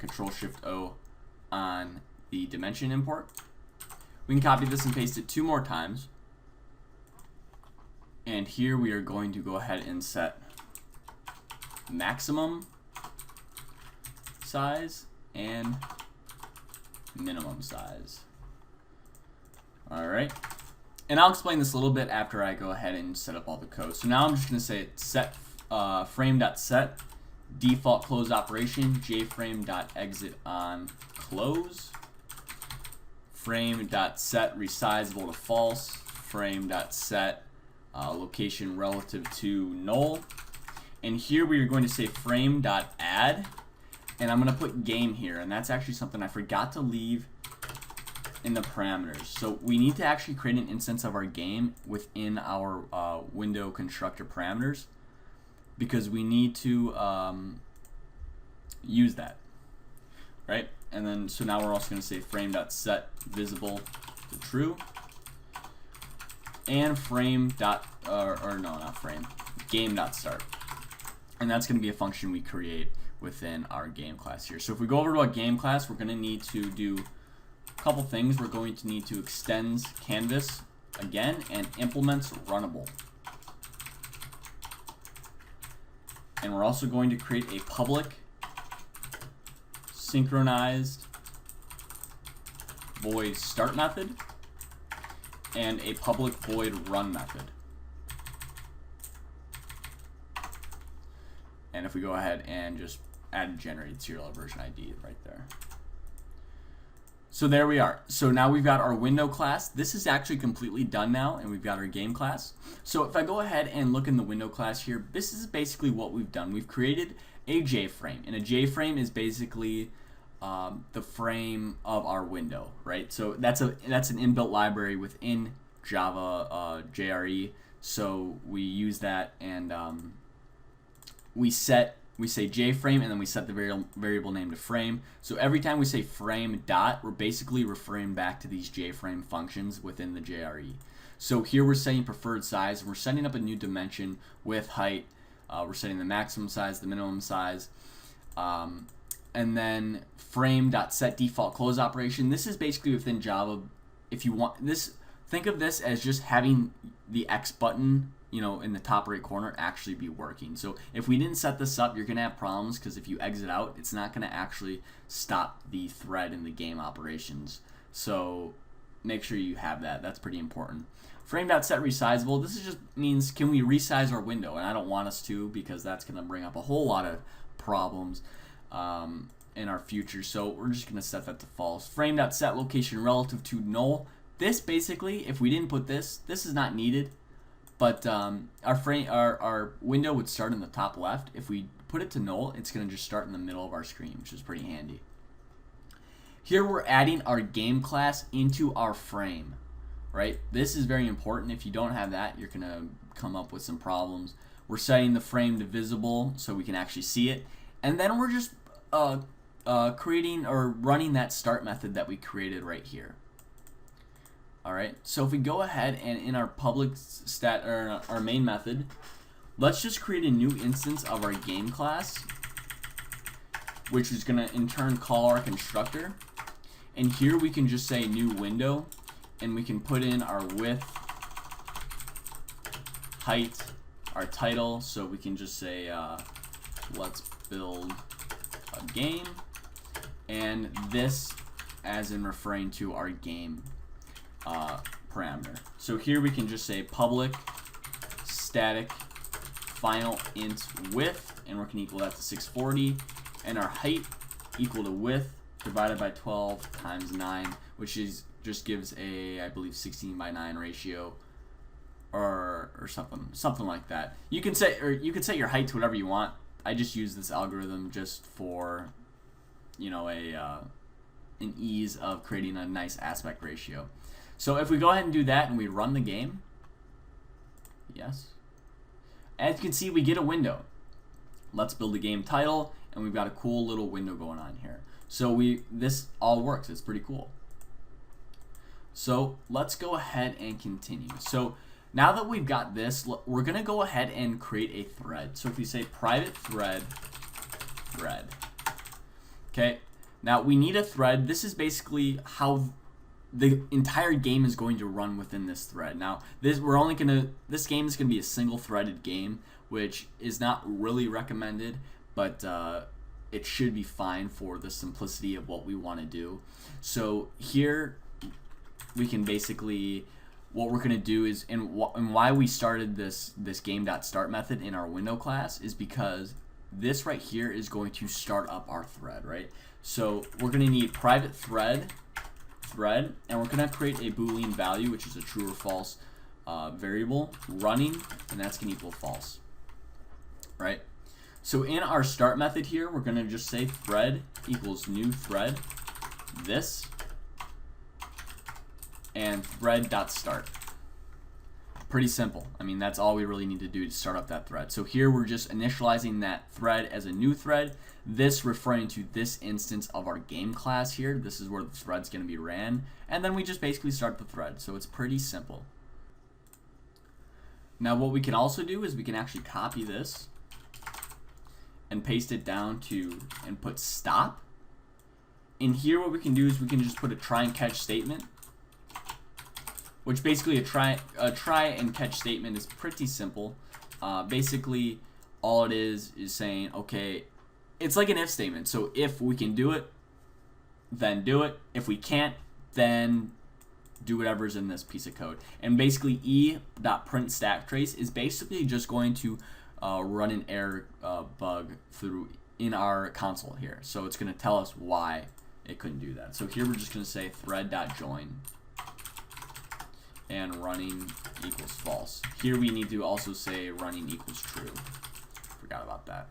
Control-Shift-O on the dimension import. We can copy this and paste it 2 more times. And here we are going to go ahead and set maximum size and minimum size. Alright. And I'll explain this a little bit after I go ahead and set up all the code. So now I'm just going to say set frame.set default close operation jframe.exit on close, frame.set resizable to false, frame.set location relative to null, and here we are going to say frame.add, and I'm going to put game here, and that's actually something I forgot to leave in the parameters. So we need to actually create an instance of our game within our window constructor parameters, because we need to use that, right? And then so now we're also going to say frame.set visible to true, and game.start, and that's going to be a function we create within our game class here. So if we go over to our game class, we're going to need to do a couple things. We're going to need to extends canvas again and implements runnable. And we're also going to create a public synchronized void start method and a public void run method. And if we go ahead and just add generated serial version ID right there. So there we are. So now we've got our window class. This is actually completely done now, and we've got our game class. So if I go ahead and look in the window class here, this is basically what we've done. We've created a JFrame, and a JFrame is basically the frame of our window, right? So that's an inbuilt library within Java JRE. So we use that, and we say JFrame, and then we set the variable name to frame. So every time we say frame dot, we're basically referring back to these JFrame functions within the JRE. So here we're setting preferred size. We're setting up a new dimension with height. We're setting the maximum size, the minimum size, and then frame.set default close operation. This is basically within Java. If you want this, think of this as just having the X button, you know, in the top right corner actually be working. So if we didn't set this up, you're gonna have problems, because if you exit out, it's not gonna actually stop the thread in the game operations. So make sure you have that. That's pretty important. Frame.set resizable. This is just means, can we resize our window? And I don't want us to, because that's gonna bring up a whole lot of problems in our future. So we're just gonna set that to false. Frame.set location relative to null. This basically, if we didn't put this, this is not needed. But our window would start in the top left. If we put it to null, it's going to just start in the middle of our screen, which is pretty handy. Here we're adding our game class into our frame, right? This is very important. If you don't have that, you're going to come up with some problems. We're setting the frame to visible so we can actually see it. And then we're just creating or running that start method that we created right here. Alright, so if we go ahead and in our public stat, or our main method, let's just create a new instance of our game class, which is going to in turn call our constructor. And here we can just say new window, and we can put in our width, height, our title. So we can just say let's build a game, and this as in referring to our game parameter. So here we can just say public static final int width, and we're going to equal that to 640, and our height equal to width divided by 12 times 9, which is just gives a, I believe, 16:9 ratio, or something like that. You can say, or you can set your height to whatever you want. I just use this algorithm just for, you know, an ease of creating a nice aspect ratio. So if we go ahead and do that and we run the game, yes, as you can see, we get a window. Let's build a game title, and we've got a cool little window going on here. So this all works. It's pretty cool. So let's go ahead and continue. So now that we've got this, we're gonna go ahead and create a thread. So if we say private thread, okay, Now we need a thread. This is basically how the entire game is going to run within this thread. Now this game is gonna be a single threaded game, which is not really recommended, but it should be fine for the simplicity of what we want to do. So here we can basically, what we're going to do is, and why we started this game.start method in our window class is because this right here is going to start up our thread, right? So we're going to need private thread, and we're going to create a Boolean value, which is a true or false variable, running, and that's going to equal false, right? So in our start method here, we're going to just say thread equals new thread, this, and thread.start. Pretty simple. I mean, that's all we really need to do to start up that thread. So here we're just initializing that thread as a new thread, this referring to this instance of our game class here. This is where the thread's going to be ran, and then we just basically start the thread. So it's pretty simple. Now what we can also do is we can actually copy this and paste it down to, and put stop. In here what we can do is we can just put a try and catch statement, which basically a try and catch statement is pretty simple. Basically all it is saying, okay, it's like an if statement. So if we can do it, then do it. If we can't, then do whatever's in this piece of code. And basically e.print stack trace is basically just going to run an error bug through in our console here. So it's going to tell us why it couldn't do that. So here we're just going to say thread.join and running equals false. Here we need to also say running equals true. Forgot about that.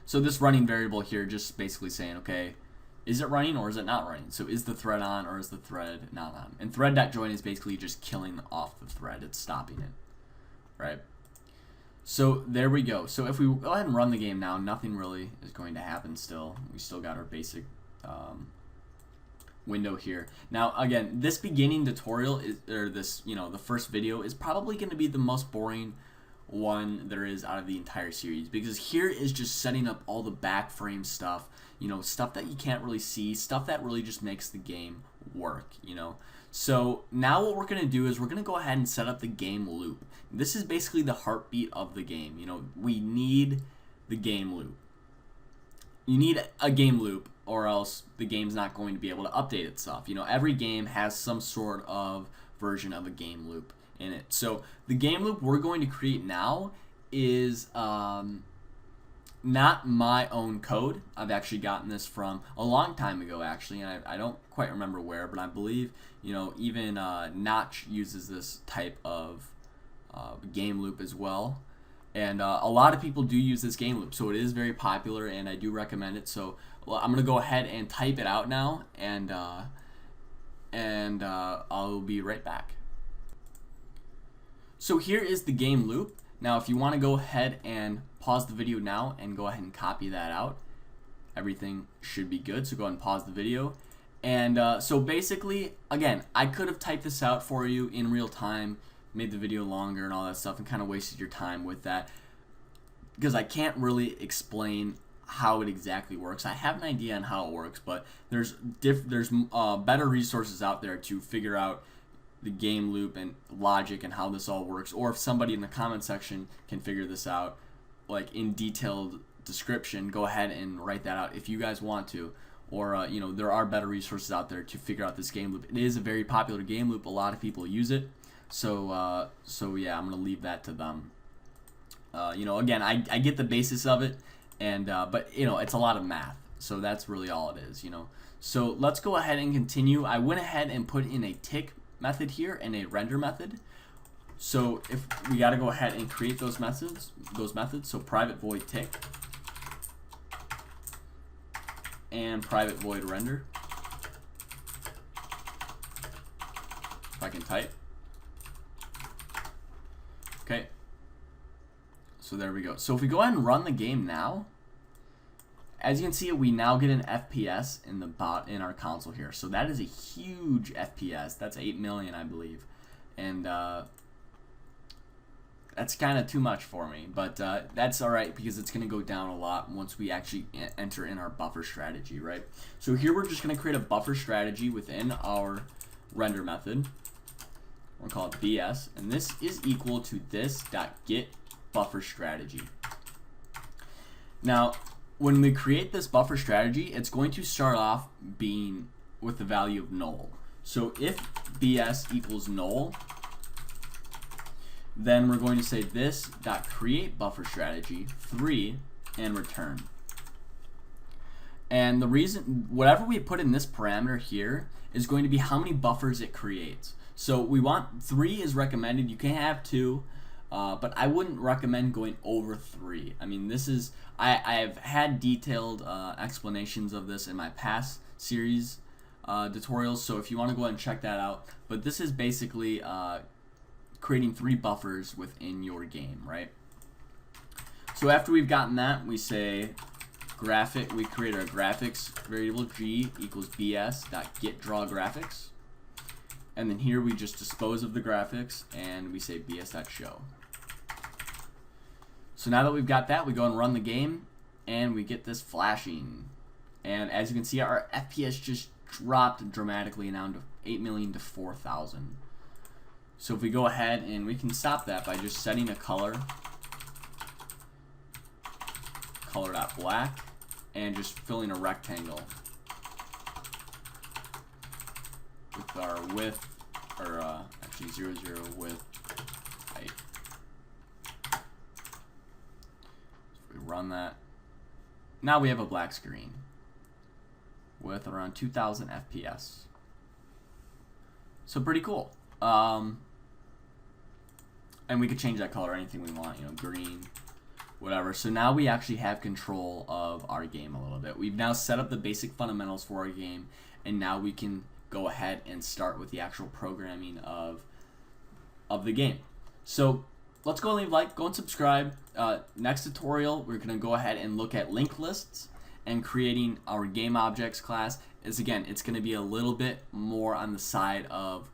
So this running variable here just basically saying, okay, is it running or is it not running? So is the thread on or is the thread not on? And thread.join is basically just killing off the thread. It's stopping it, right? So there we go. So if we go ahead and run the game now, nothing really is going to happen still. We still got our basic window here. Now again, this beginning tutorial is, or this, the first video is probably going to be the most boring one there is out of the entire series, because here is just setting up all the back frame stuff, stuff that you can't really see, stuff that really just makes the game work, So now what we're going to do is we're going to go ahead and set up the game loop. This is basically the heartbeat of the game. We need the game loop. You need a game loop or else the game's not going to be able to update itself. Every game has some sort of version of a game loop in it. So the game loop we're going to create now is not my own code. I've actually gotten this from a long time ago, actually, and I don't quite remember where, but I believe even Notch uses this type of game loop as well, and a lot of people do use this game loop, so it is very popular, and I do recommend it. So I'm gonna go ahead and type it out now, and I'll be right back. So here is the game loop. Now if you want to go ahead and pause the video now and go ahead and copy that out, everything should be good. So go ahead and pause the video. And so basically, again, I could have typed this out for you in real time, made the video longer and all that stuff, and kind of wasted your time with that, because I can't really explain how it exactly works. I have an idea on how it works, but there's better resources out there to figure out the game loop and logic and how this all works. Or if somebody in the comment section can figure this out, like in detailed description, go ahead and write that out if you guys want to. Or there are better resources out there to figure out this game loop. It is a very popular game loop. A lot of people use it. So yeah, I'm gonna leave that to them. Again, I get the basis of it, and but it's a lot of math. So that's really all it is. So let's go ahead and continue. I went ahead and put in a tick method here and a render method. So if we got to go ahead and create those methods. So private void tick and private void render. If I can type. Okay. So there we go. So if we go ahead and run the game now, as you can see, we now get an FPS in our console here. So that is a huge FPS. That's 8 million, I believe. And that's kind of too much for me, but that's all right because it's going to go down a lot once we actually enter in our buffer strategy, right? So here we're just going to create a buffer strategy within our render method. We'll call it BS, and this is equal to this.get buffer strategy. Now, when we create this buffer strategy, it's going to start off being with the value of null. So if BS equals null, then we're going to say this.create buffer strategy 3 and return. And the reason, whatever we put in this parameter here is going to be how many buffers it creates. So we want 3 is recommended. You can have 2, but I wouldn't recommend going over 3. I mean, this is, I've had detailed explanations of this in my past series tutorials, so if you want to go ahead and check that out. But this is basically creating 3 buffers within your game, right? So after we've gotten that, we say we create our graphics variable g equals bs.getDrawGraphics, and then here we just dispose of the graphics and we say bs.show. So now that we've got that, we go and run the game and we get this flashing, and as you can see, our FPS just dropped dramatically down to 8 million to 4,000. So if we go ahead and we can stop that by just setting a color, color.black, and just filling a rectangle with our width, or actually 0, 0 width height. So if we run that, now we have a black screen with around 2,000 FPS. So pretty cool. And we could change that color anything we want, you know, green, whatever. So now we actually have control of our game a little bit. We've now set up the basic fundamentals for our game, and now we can go ahead and start with the actual programming of the game. So let's go and leave a like, go and subscribe. Next tutorial, we're going to go ahead and look at linked lists and creating our game objects class. Again, it's going to be a little bit more on the side of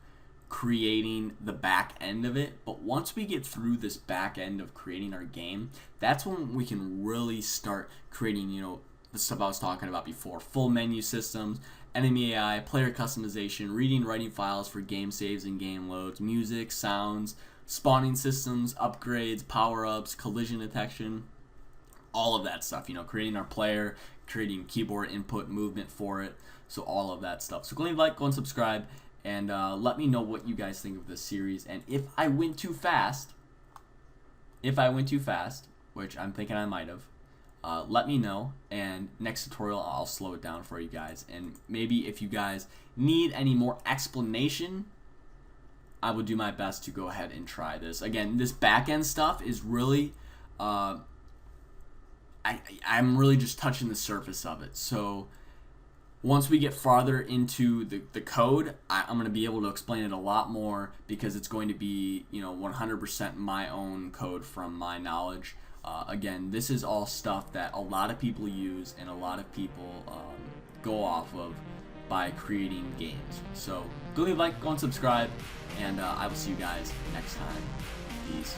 creating the back end of it, but once we get through this back end of creating our game, that's when we can really start creating, you know, the stuff I was talking about before: full menu systems, enemy AI, player customization, reading, writing files for game saves and game loads, music, sounds, spawning systems, upgrades, power-ups, collision detection, all of that stuff, you know, creating our player, creating keyboard input movement for it, so all of that stuff. So go leave a like, go and subscribe, and let me know what you guys think of this series. And if I went too fast, which I'm thinking I might have, let me know, and next tutorial I'll slow it down for you guys. And maybe if you guys need any more explanation, I will do my best to go ahead and try this. Again, this back end stuff is really I'm really just touching the surface of it. So once we get farther into the code, I'm going to be able to explain it a lot more, because it's going to be, you know, 100% my own code from my knowledge. Again, this is all stuff that a lot of people use and a lot of people go off of by creating games. So go leave a like, go and subscribe, and I will see you guys next time. Peace.